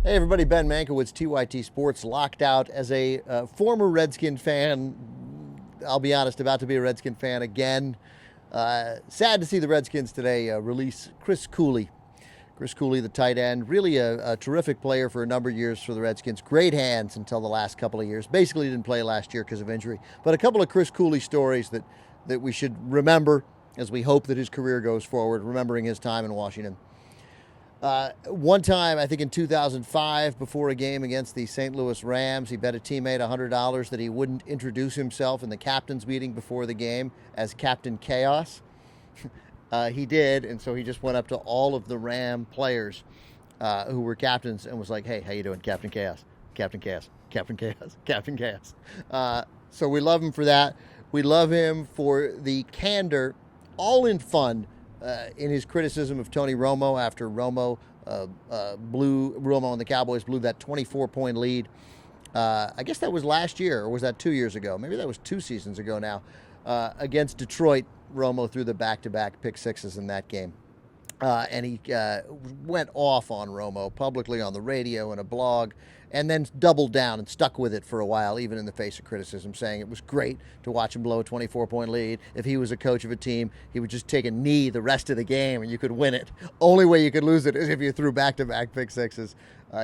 Hey everybody, Ben Mankiewicz, TYT Sports, locked out as a former Redskin fan. I'll be honest, about to be a Redskin fan again. Sad to see the Redskins today release Chris Cooley. Chris Cooley, the tight end, really a terrific player for a number of years for the Redskins. Great hands until the last couple of years. Basically didn't play last year because of injury. But a couple of Chris Cooley stories that we should remember as we hope that his career goes forward, remembering his time in Washington. One time, I think in 2005, before a game against the St. Louis Rams, he bet a teammate $100 that he wouldn't introduce himself in the captain's meeting before the game as Captain Chaos. He did, and so he just went up to all of the Ram players who were captains and was like, "Hey, how you doing, Captain Chaos? Captain Chaos, Captain Chaos, Captain Chaos." So we love him for that. We love him for the candor, all in fun, in his criticism of Tony Romo after Romo and the Cowboys blew that 24-point lead. I guess that was last year, or was that 2 years ago? Maybe that was 2 seasons ago now. Against Detroit, Romo threw the back-to-back pick sixes in that game. And he went off on Romo publicly on the radio and a blog, and then doubled down and stuck with it for a while, even in the face of criticism, saying it was great to watch him blow a 24-point lead. If he was a coach of a team, he would just take a knee the rest of the game and you could win it. Only way you could lose it is if you threw back-to-back pick sixes.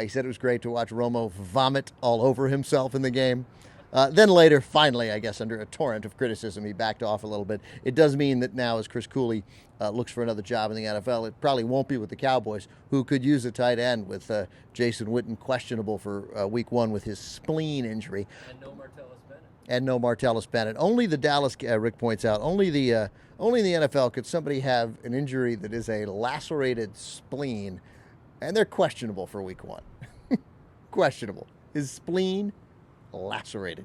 He said it was great to watch Romo vomit all over himself in the game. Then later, finally, I guess, under a torrent of criticism, he backed off a little bit. It does mean that now, as Chris Cooley looks for another job in the NFL, it probably won't be with the Cowboys, who could use a tight end with Jason Witten questionable for week 1 with his spleen injury. And no Martellus Bennett. Only the Dallas, Rick points out, only in the NFL could somebody have an injury that is a lacerated spleen, and they're questionable for week 1. Questionable. His spleen lacerated.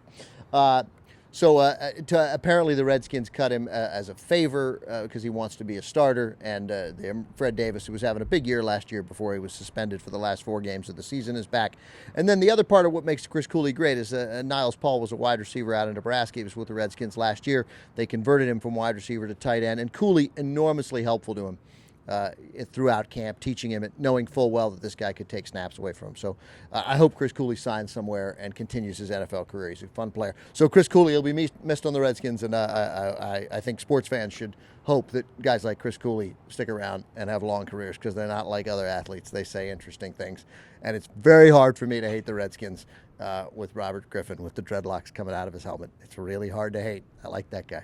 Apparently the Redskins cut him as a favor because he wants to be a starter, and Fred Davis, who was having a big year last year before he was suspended for the last 4 games of the season, is back. And then the other part of what makes Chris Cooley great is Niles Paul was a wide receiver out in Nebraska. He was with the Redskins last year. They converted him from wide receiver to tight end, and Cooley enormously helpful to him throughout camp, teaching him, knowing full well that this guy could take snaps away from him. So I hope Chris Cooley signs somewhere and continues his NFL career. He's a fun player. So Chris Cooley will be missed on the Redskins, and I think sports fans should hope that guys like Chris Cooley stick around and have long careers, because they're not like other athletes. They say interesting things, and it's very hard for me to hate the Redskins with Robert Griffin with the dreadlocks coming out of his helmet. It's really hard to hate. I like that guy.